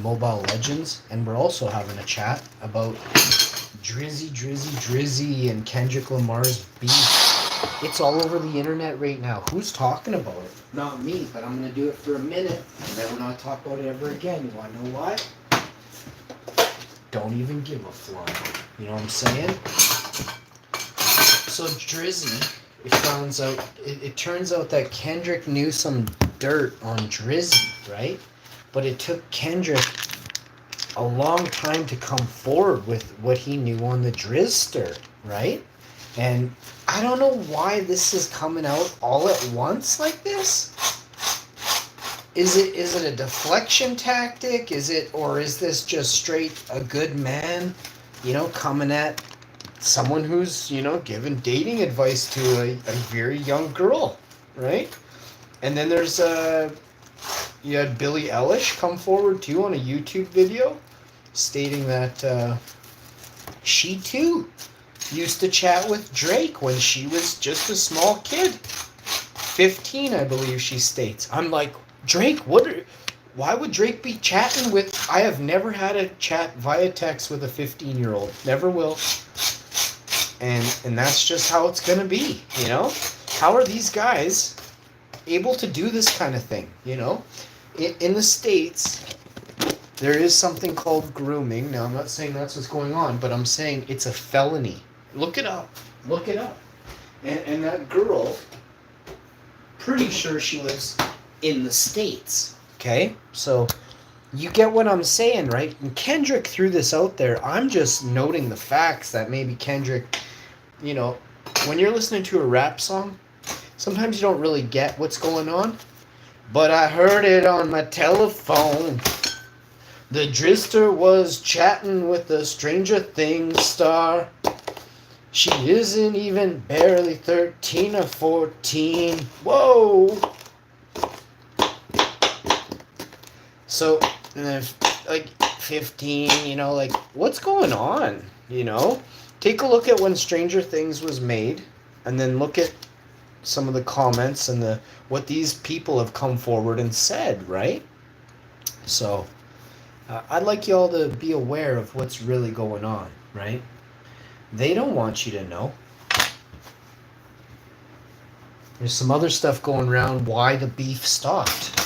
Mobile Legends, and we're also having a chat about Drizzy, and Kendrick Lamar's beef. It's all over the internet right now. Who's talking about it? Not me, but I'm gonna do it for a minute, and then we're not talk about it ever again. You wanna know why? Don't even give a fly. You know what I'm saying? So Drizzy, it turns out that Kendrick knew some dirt on Drizzy, right? But it took Kendrick a long time to come forward with what he knew on the Drizzter, right? And I don't know why this is coming out all at once like this. Is it a deflection tactic? Is this just straight a good man, coming at someone who's, giving dating advice to a very young girl, right? And then there's you had Billie Eilish come forward too on a YouTube video stating that she too used to chat with Drake when she was just a small kid. 15, I believe she states. I'm like, Drake, why would Drake be chatting with... I have never had a chat via text with a 15-year-old. Never will. And that's just how it's going to be, How are these guys able to do this kind of thing, In the States, there is something called grooming. Now, I'm not saying that's what's going on, but I'm saying it's a felony. Look it up. Look it up. And that girl, pretty sure she lives in the States. Okay? So, you get what I'm saying, right? And Kendrick threw this out there. I'm just noting the facts that maybe Kendrick, when you're listening to a rap song, sometimes you don't really get what's going on. But I heard it on my telephone. The Drizzter was chatting with the Stranger Things star. She isn't even barely 13 or 14. Whoa! So, and then, 15, what's going on? Take a look at when Stranger Things was made, and then look at some of the comments and what these people have come forward and said, right? So, I'd like you all to be aware of what's really going on, right? They don't want you to know. There's some other stuff going around why the beef stopped.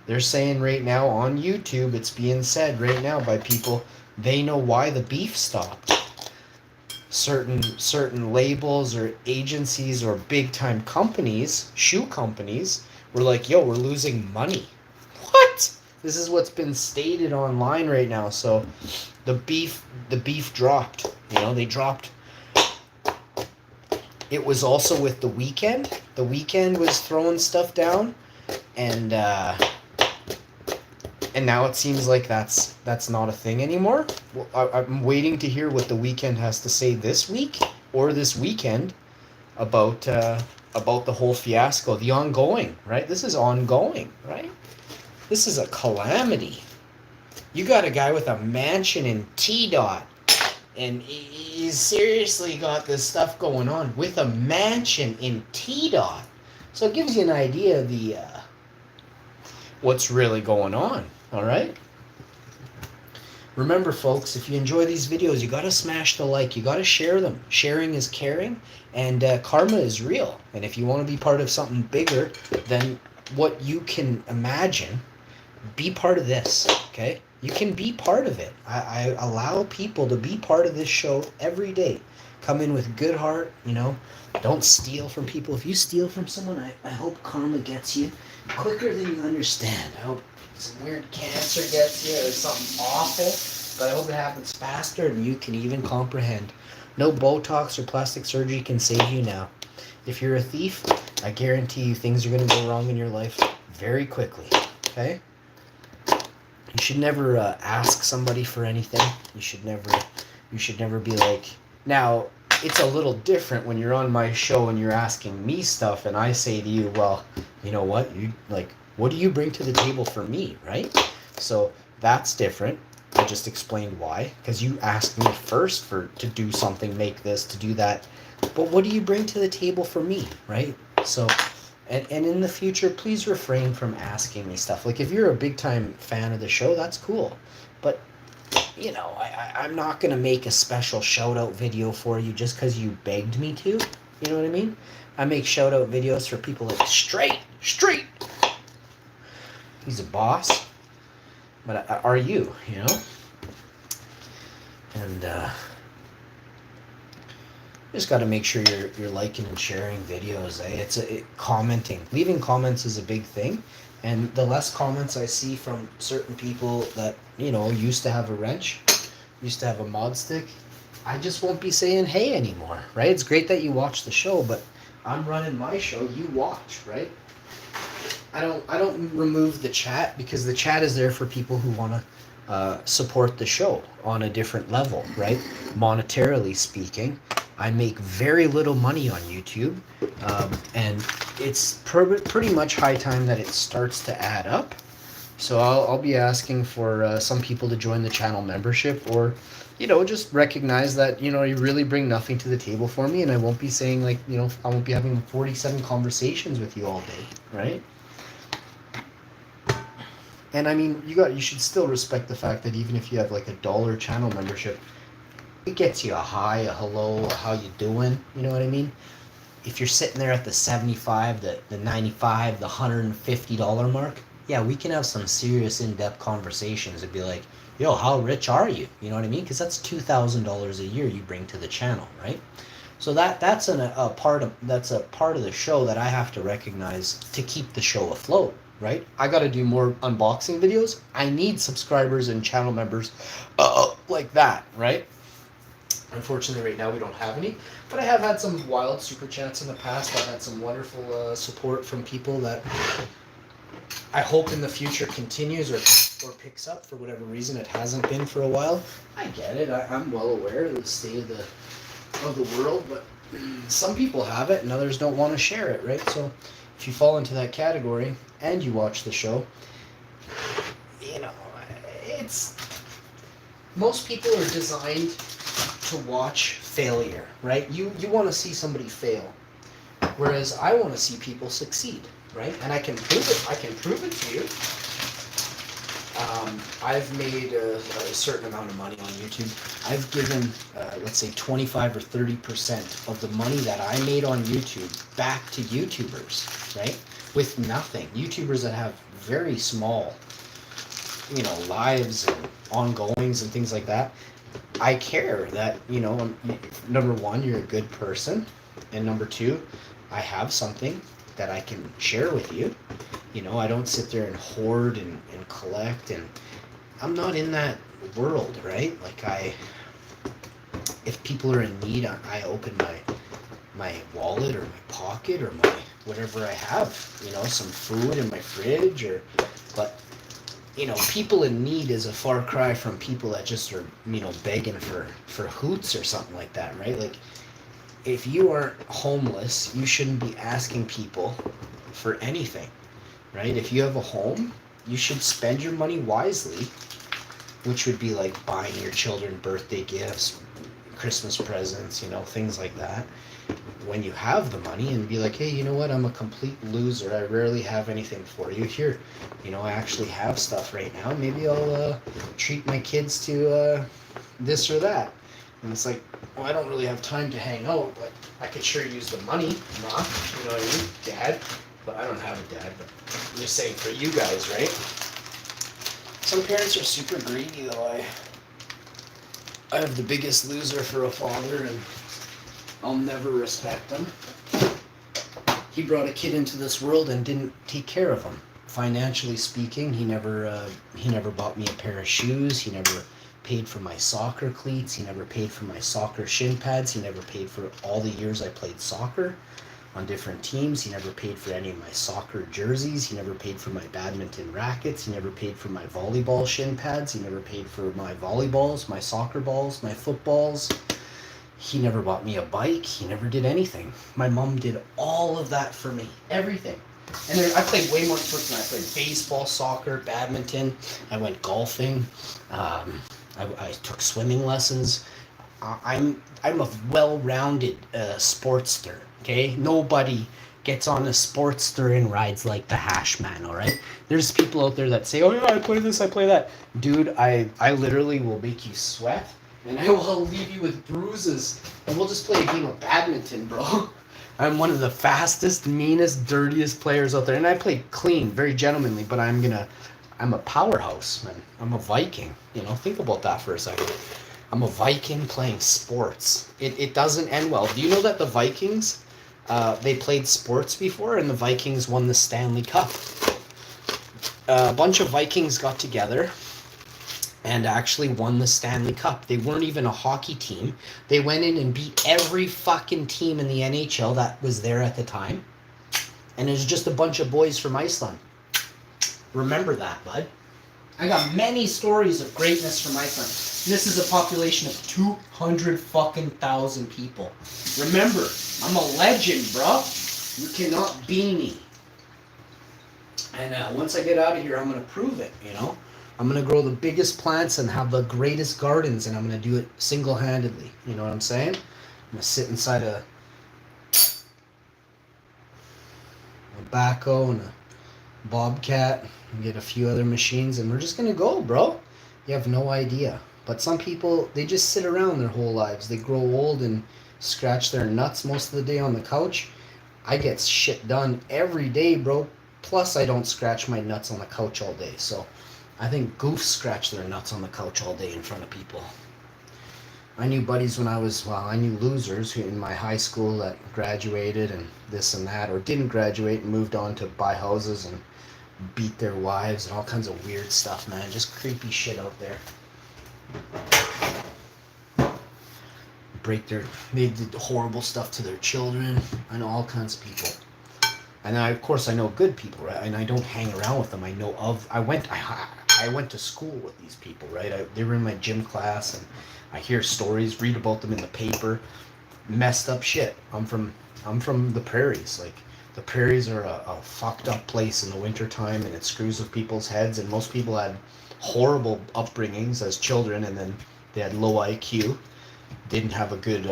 They're saying right now on YouTube, it's being said right now by people, they know why the beef stopped. Certain labels or agencies or big time companies, shoe companies, were like, yo, we're losing money. What? This is what's been stated online right now. So the beef dropped. They dropped. It was also with The Weeknd. The Weeknd was throwing stuff down, and now it seems like that's not a thing anymore. Well, I'm waiting to hear what The Weeknd has to say this week or this weekend about the whole fiasco, the ongoing, right? This is ongoing, right? This is a calamity. You got a guy with a mansion in T-Dot, and he's seriously got this stuff going on with a mansion in T-Dot. So it gives you an idea of the what's really going on. All right. Remember, folks, if you enjoy these videos, you got to smash the like. You got to share them. Sharing is caring, and karma is real. And if you want to be part of something bigger than what you can imagine, be part of this, okay? You can be part of it. I allow people to be part of this show every day. Come in with good heart, Don't steal from people. If you steal from someone, I hope karma gets you quicker than you understand. I hope some weird cancer gets you or something awful, but I hope it happens faster than you can even comprehend. No Botox or plastic surgery can save you now. If you're a thief, I guarantee you things are going to go wrong in your life very quickly, okay? You should never ask somebody for anything. You should never be like... Now, it's a little different when you're on my show and you're asking me stuff and I say to you, well, you know what? What do you bring to the table for me, right? So that's different. I just explained why. Because you asked me first to do something, make this, to do that. But what do you bring to the table for me, right? So And in the future, please refrain from asking me stuff. Like if you're a big time fan of the show, that's cool. But you know, I'm not gonna make a special shout out video for you just because you begged me to. You know what I mean? I make shout out videos for people like straight. He's a boss, but are you? You know, and just got to make sure you're liking and sharing videos. Commenting, leaving comments is a big thing, and the less comments I see from certain people that used to have a wrench, used to have a mod stick, I just won't be saying hey anymore. Right? It's great that you watch the show, but I'm running my show. You watch, right? I don't remove the chat because the chat is there for people who want to support the show on a different level, right? Monetarily speaking, I make very little money on YouTube, and it's pretty much high time that it starts to add up. So I'll be asking for some people to join the channel membership, or just recognize that you really bring nothing to the table for me, and I won't be saying like I won't be having 47 conversations with you all day, right? And I mean, you should still respect the fact that even if you have like $1 channel membership, it gets you a hi, a hello, a how you doing. You know what I mean? If you're sitting there at the 75, the 95, the $150 mark, yeah, we can have some serious in-depth conversations and be like, yo, how rich are you? You know what I mean? Because that's $2,000 a year you bring to the channel, right? So that's a part of the show that I have to recognize to keep the show afloat, right? I got to do more unboxing videos. I need subscribers and channel members like that, right? Unfortunately, right now we don't have any, but I have had some wild super chats in the past. I've had some wonderful support from people that I hope in the future continues or picks up. For whatever reason it hasn't been for a while. I get it. I'm well aware of the state of the world, but some people have it and others don't want to share it, right? So if you fall into that category and you watch the show, it's most people are designed to watch failure, right? You want to see somebody fail, whereas I want to see people succeed, right? And I can prove it. I can prove it to you. I've made a certain amount of money on YouTube. I've given, let's say, 25 or 30% of the money that I made on YouTube back to YouTubers, right? With nothing. YouTubers that have very small, lives and ongoings and things like that. I care that, number one, you're a good person, and number two, I have something that I can share with you. I don't sit there and hoard and collect, and I'm not in that world, right? Like if people are in need, I open my wallet or my pocket or my whatever I have, some food in my fridge but people in need is a far cry from people that just are, begging for hoots or something like that, right? Like, if you aren't homeless, you shouldn't be asking people for anything, right? If you have a home, you should spend your money wisely, which would be like buying your children birthday gifts, Christmas presents, things like that. When you have the money, and be like, hey, you know what? I'm a complete loser. I rarely have anything for you. Here, I actually have stuff right now. Maybe I'll treat my kids to this or that. And it's like, well, I don't really have time to hang out, but I could sure use the money, Ma. You know what I mean? Dad. But I don't have a dad, but I'm just saying for you guys, right? Some parents are super greedy, though. I have the biggest loser for a father, and I'll never respect him. He brought a kid into this world and didn't take care of him. Financially speaking, he never bought me a pair of shoes. He never paid for my soccer cleats. He never paid for my soccer shin pads. He never paid for all the years I played soccer on different teams. He never paid for any of my soccer jerseys. He never paid for my badminton rackets. He never paid for my volleyball shin pads. He never paid for my volleyballs, my soccer balls, my footballs. He never bought me a bike. He never did anything. My mom did all of that for me. Everything. And I played way more sports than I played baseball, soccer, badminton. I went golfing. I took swimming lessons. I'm a well-rounded sportster. Okay, nobody gets on a Sportster and rides like the hash man, all right? There's people out there that say, oh yeah, I play this, I play that. Dude, I literally will make you sweat, and I will leave you with bruises, and we'll just play a game of badminton, bro. I'm one of the fastest, meanest, dirtiest players out there, and I play clean, very gentlemanly, but I'm a powerhouse, man. I'm a Viking, you know? Think about that for a second. I'm a Viking playing sports. It doesn't end well. Do you know that the Vikings, they played sports before, and the Vikings won the Stanley Cup? A bunch of Vikings got together and actually won the Stanley Cup. They weren't even a hockey team. They went in and beat every fucking team in the NHL that was there at the time. And it was just a bunch of boys from Iceland. Remember that, bud. I got many stories of greatness from Iceland. This is a population of 200 fucking thousand people. Remember, I'm a legend, bro. You cannot be me. And once I get out of here, I'm going to prove it, you know? I'm going to grow the biggest plants and have the greatest gardens, and I'm going to do it single-handedly. You know what I'm saying? I'm going to sit inside a backhoe and a bobcat and get a few other machines, and we're just going to go, bro. You have no idea. But some people, they just sit around their whole lives. They grow old and scratch their nuts most of the day on the couch. I get shit done every day, bro. Plus, I don't scratch my nuts on the couch all day. So, I think goofs scratch their nuts on the couch all day in front of people. I knew buddies when I knew losers who in my high school that graduated and this and that, or didn't graduate and moved on to buy houses and beat their wives and all kinds of weird stuff, man. Just creepy shit out there. They did horrible stuff to their children. I know all kinds of people. And of course, I know good people, right? And I don't hang around with them. I went to school with these people, right? They were in my gym class, and I hear stories, read about them in the paper. Messed up shit. I'm from the prairies. Like, the prairies are a fucked up place in the wintertime, and it screws with people's heads, and most people had horrible upbringings as children, and then they had low IQ, didn't have a good,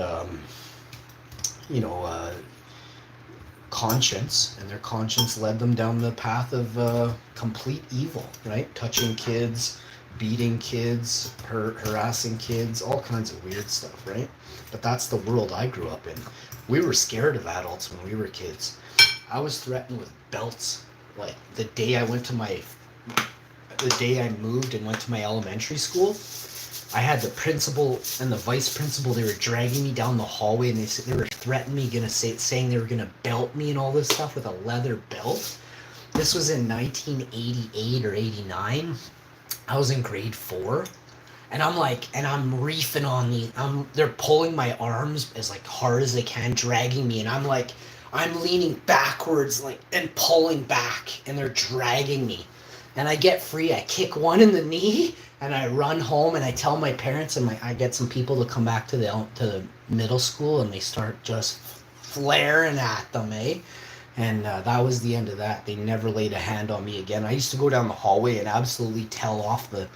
conscience, and their conscience led them down the path of complete evil, right? Touching kids, beating kids, harassing kids, all kinds of weird stuff, right? But that's the world I grew up in. We were scared of adults when we were kids. I was threatened with belts. Like, the day I moved and went to my elementary school, I had the principal and the vice principal, they were dragging me down the hallway, and they were threatening me, saying they were going to belt me and all this stuff with a leather belt. This was in 1988 or 89. I was in grade 4. And I'm reefing on they're pulling my arms as like hard as they can, dragging me, and I'm leaning backwards and pulling back, and they're dragging me. And I get free, I kick one in the knee, and I run home, and I tell my parents, and I get some people to come back to the middle school, and they start just flaring at them, eh? And that was the end of that. They never laid a hand on me again. I used to go down the hallway and absolutely tell the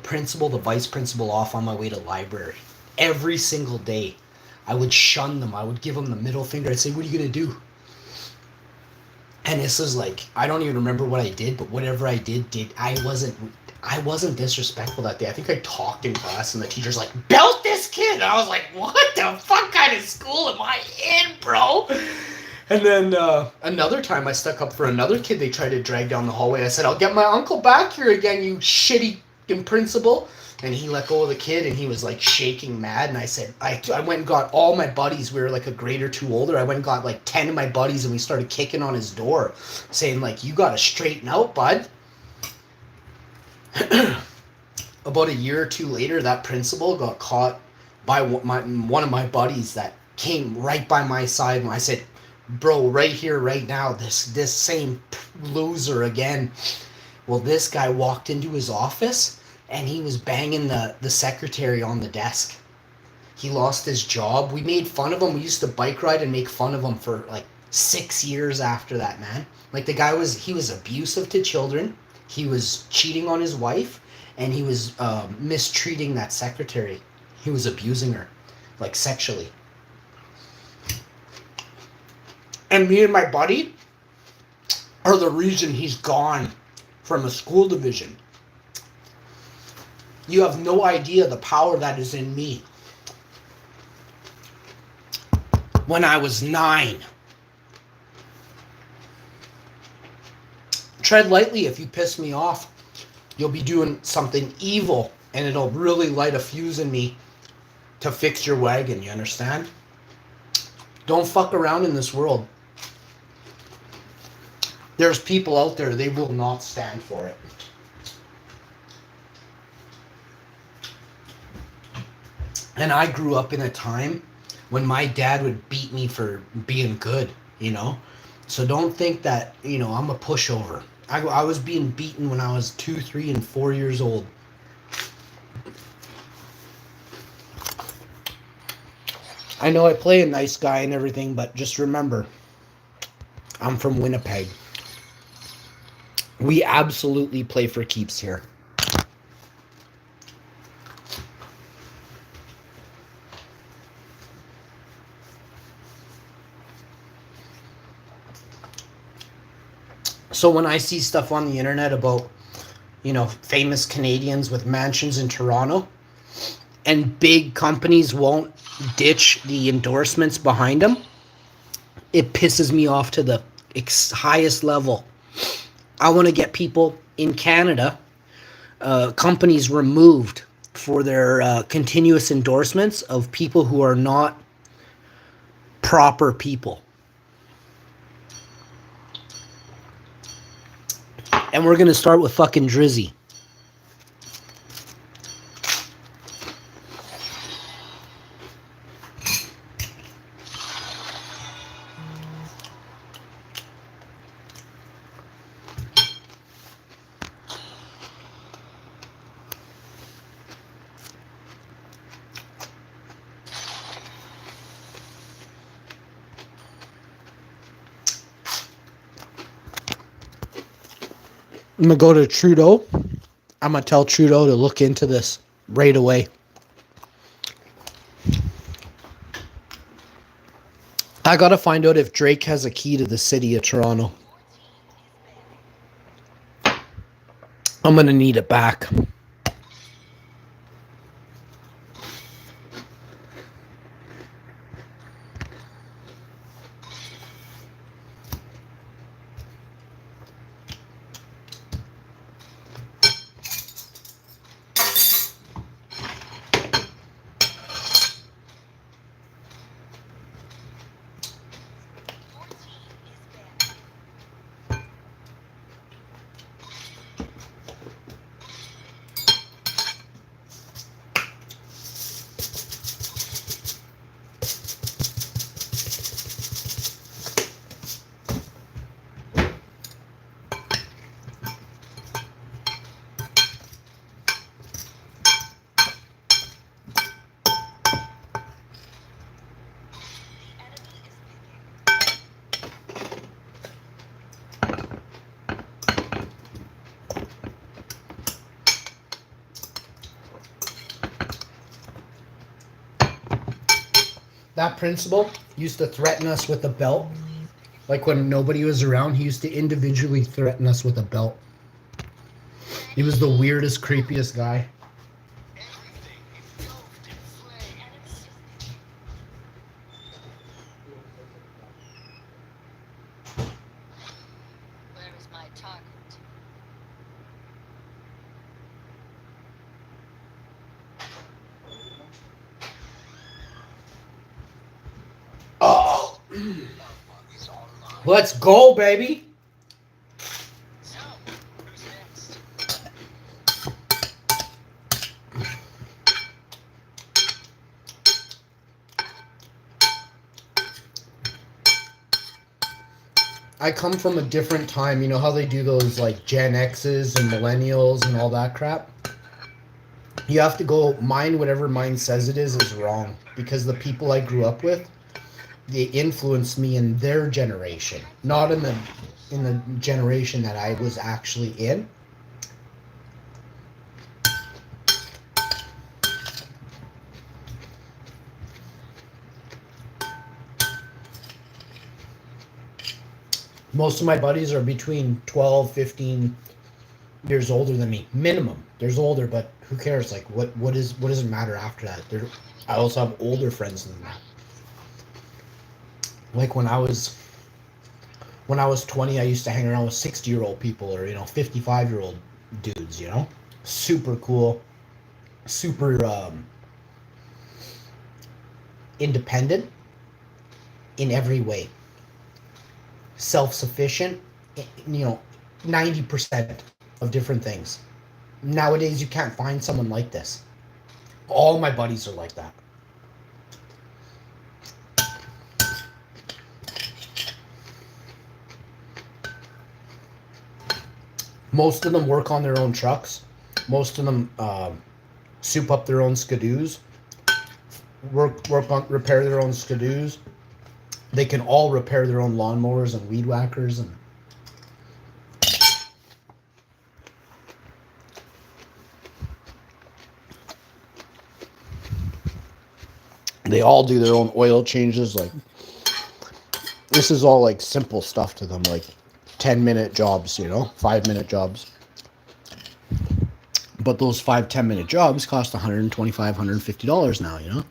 principal, the vice principal off on my way to library. Every single day. I would shun them. I would give them the middle finger. I'd say, what are you going to do? And this is like, I don't even remember what I did, but whatever I did, I wasn't disrespectful that day. I think I talked in class, and the teacher's like, belt this kid! And I was like, what the fuck kind of school am I in, bro? And then another time I stuck up for another kid they tried to drag down the hallway. I said, I'll get my uncle back here again, you shitty principal. And he let go of the kid, and he was like shaking mad. And I said, I went and got all my buddies. We were like a grade or two older. I went and got like 10 of my buddies, and we started kicking on his door, saying like, you got to straighten out, bud. About a year or two later, that principal got caught by one of my buddies that came right by my side. And I said, bro, right here, right now, this same loser again. Well, this guy walked into his office, and he was banging the secretary on the desk. He lost his job. We made fun of him. We used to bike ride and make fun of him for like 6 years after that, man. Like, the guy he was abusive to children. He was cheating on his wife, and he was mistreating that secretary. He was abusing her, like, sexually. And me and my buddy are the reason he's gone from a school division. You have no idea the power that is in me. When I was 9. Tread lightly. If you piss me off, you'll be doing something evil, and it'll really light a fuse in me to fix your wagon, you understand? Don't fuck around in this world. There's people out there, they will not stand for it. And I grew up in a time when my dad would beat me for being good, you know? So don't think that, I'm a pushover. I was being beaten when I was 2, 3, and 4 years old. I know I play a nice guy and everything, but just remember, I'm from Winnipeg. We absolutely play for keeps here. So when I see stuff on the internet about, famous Canadians with mansions in Toronto, and big companies won't ditch the endorsements behind them, it pisses me off to the highest level. I want to get people in Canada, companies removed for their continuous endorsements of people who are not proper people. And we're going to start with fucking Drizzy. I'm going to go to Trudeau. I'm going to tell Trudeau to look into this right away. I got to find out if Drake has a key to the city of Toronto. I'm going to need it back. That principal used to threaten us with a belt. Like when nobody was around, he used to individually threaten us with a belt. He was the weirdest, creepiest guy. Where is my target? Oh, let's go, baby. So, who's next? I come from a different time. You know how they do those like Gen X's and millennials and all that crap? You have to go, mine, whatever mine says it is wrong. Because the people I grew up with, they influenced me in their generation, not in the generation that I was actually in. Most of my buddies are between 12, 15 years older than me. Minimum. There's older, but who cares? Like, what does it matter after that? I also have older friends than that. Like when I was 20, I used to hang around with 60-year-old people or 55-year-old dudes. Super cool, super independent in every way, self-sufficient. 90% of different things. Nowadays, you can't find someone like this. All my buddies are like that. Most of them work on their own trucks. Most of them soup up their own skidoos. Repair their own skidoos. They can all repair their own lawnmowers and weed whackers and. They all do their own oil changes. Like, this is all like simple stuff to them, like 10-minute jobs, 5-minute jobs. But those 5-10-minute jobs cost $125, $150 now,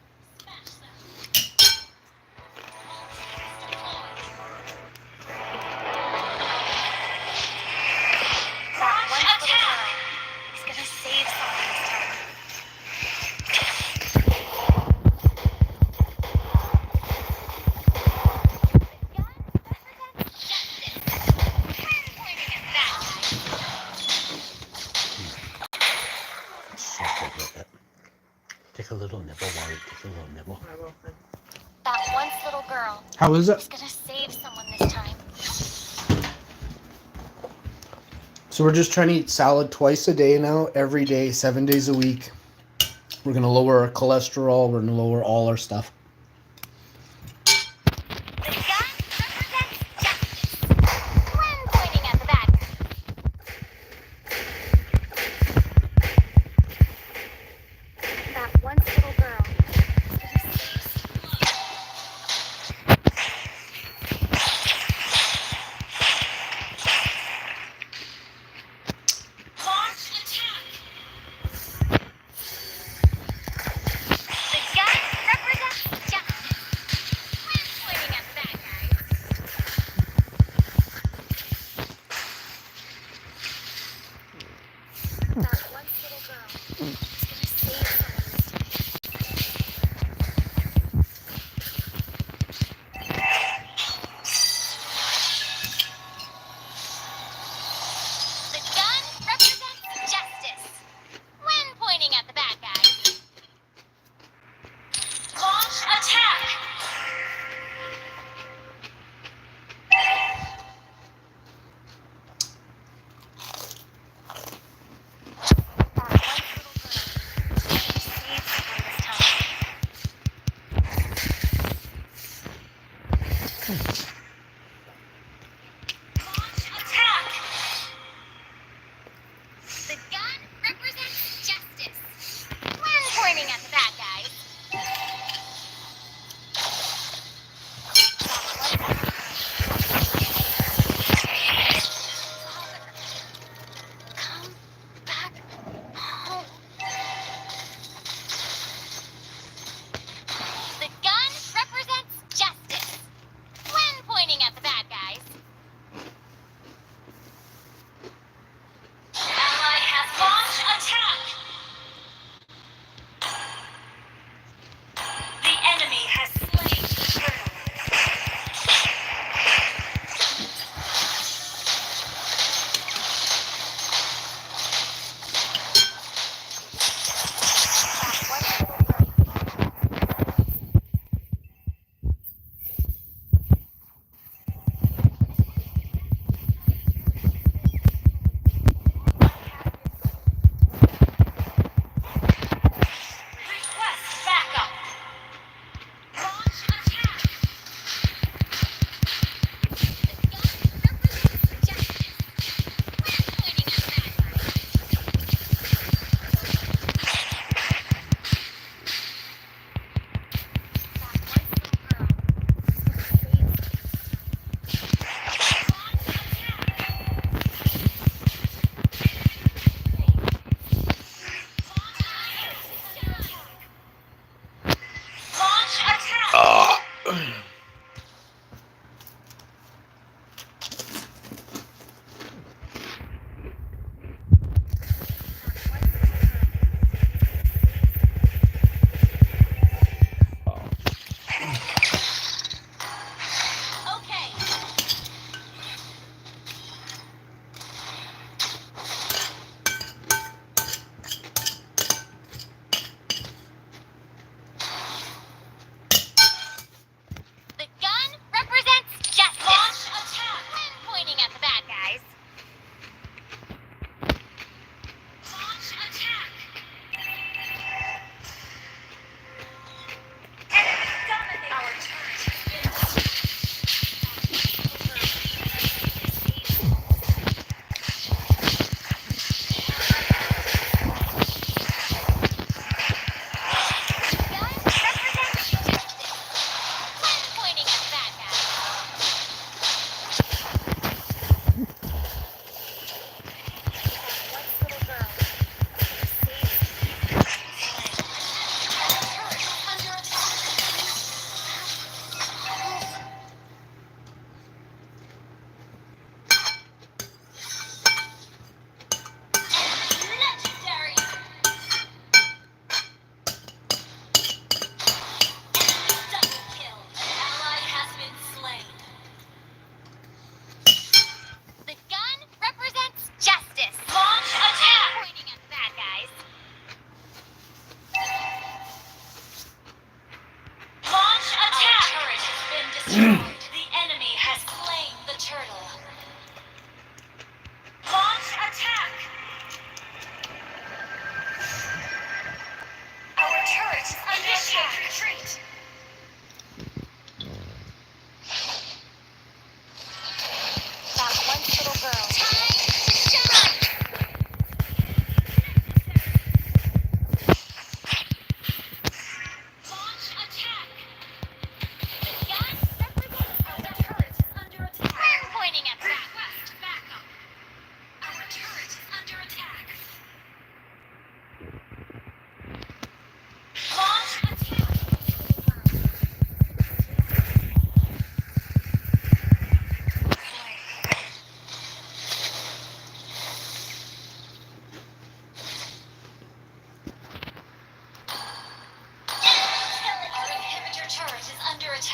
Take a little nibble, Wally. Take a little nibble. That once little girl How is it? is gonna save someone this time. So we're just trying to eat salad twice a day now, every day, 7 days a week. We're going to lower our cholesterol. We're going to lower all our stuff. The gun represents justice. When pointing at the bad guy. That once little girl is gonna save launch attack. The gun represents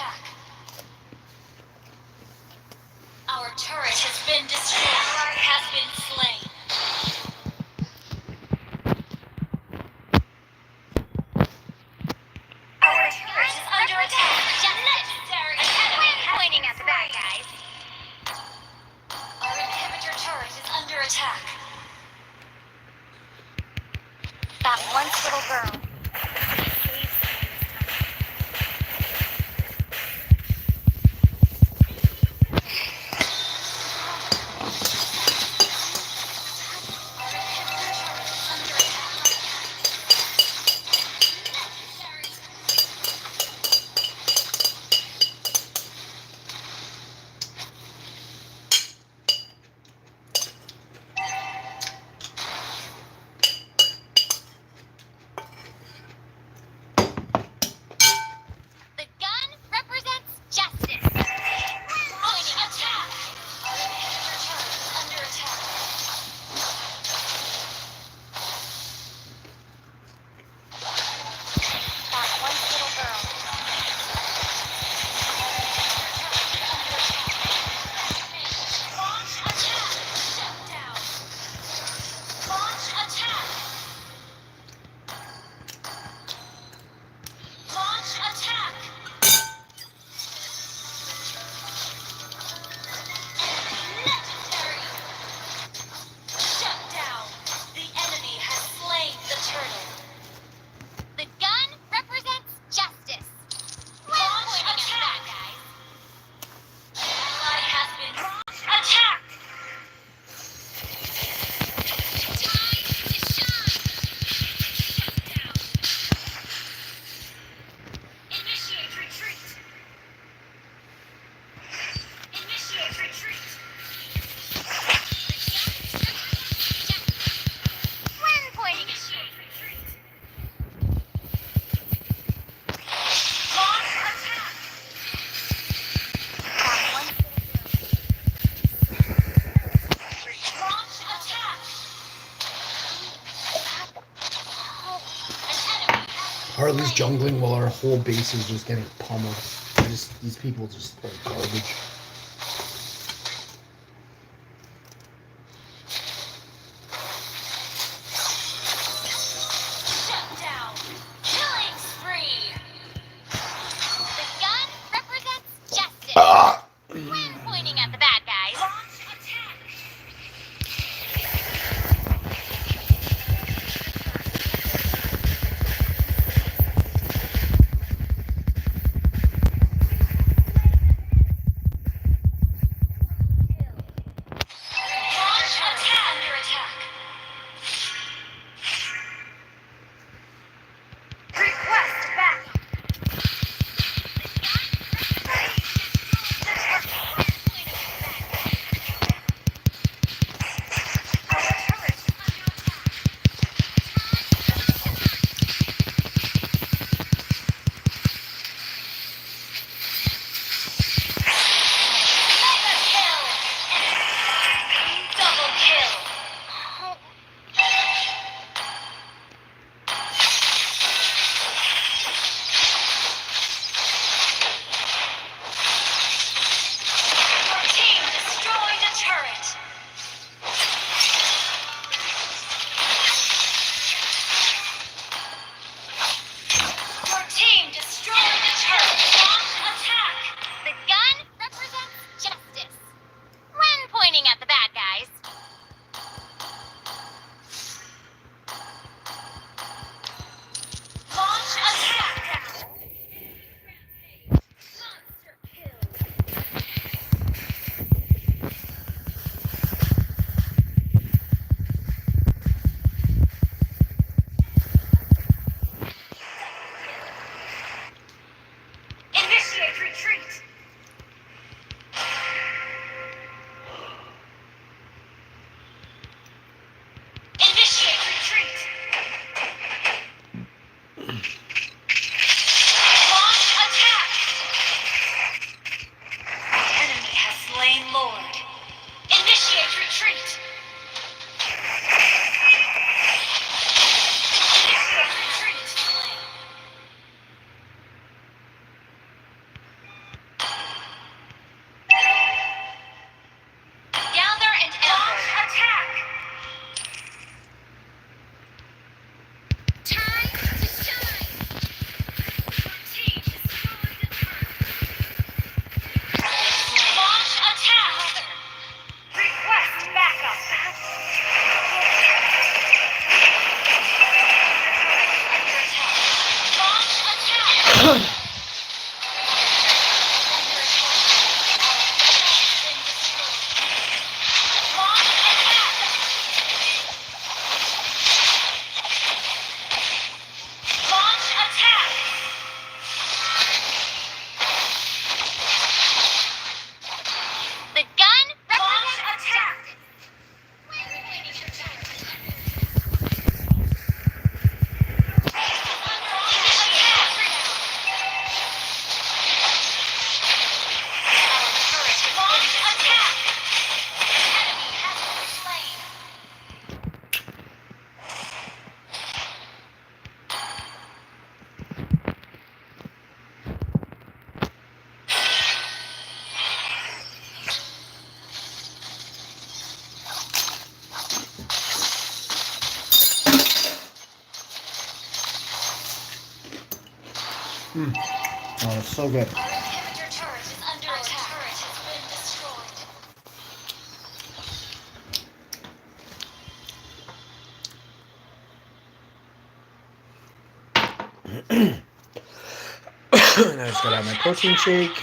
attack. Our turret has been destroyed. Has been slain. Our turret is under attack. Unnecessary. Pointing at the bad guys. Our inhibitor turret is under attack. That once little girl. The gun represents justice. Pointing attack. Our inhibitor turret is under attack. That once little girl. Launch attack. Shut down. Launch attack. Launch attack. Legendary. Shut down. The enemy has slain the turtle. The gun represents justice. Launch attack. Ally has been launch attack. Time to shine. Shut down. Initiate retreat. Initiate retreat. When pointing at Initiate retreat. Launch attack. that once little Launch attack. An enemy has Harley's jungling while our whole base is just getting pummeled. These people just play garbage. shut down. Killing spree. The gun represents justice. Ah! When pointing at the bad guys. Launch attack. Launch attack! The gun represents attack! Launch attack! Enemy has been slain. Oh, it's so good. Our inhibitor turret is under attack. Our turret has been destroyed. And I just got out my protein shake.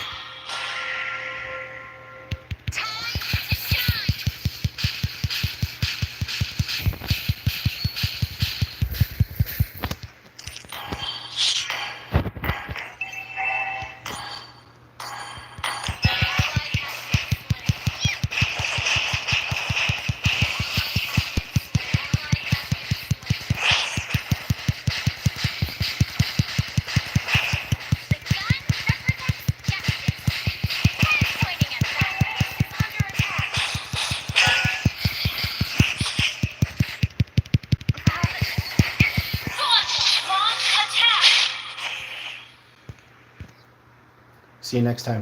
The gun represents justice. Pointing at that base is under attack. Launch attack! See you next time.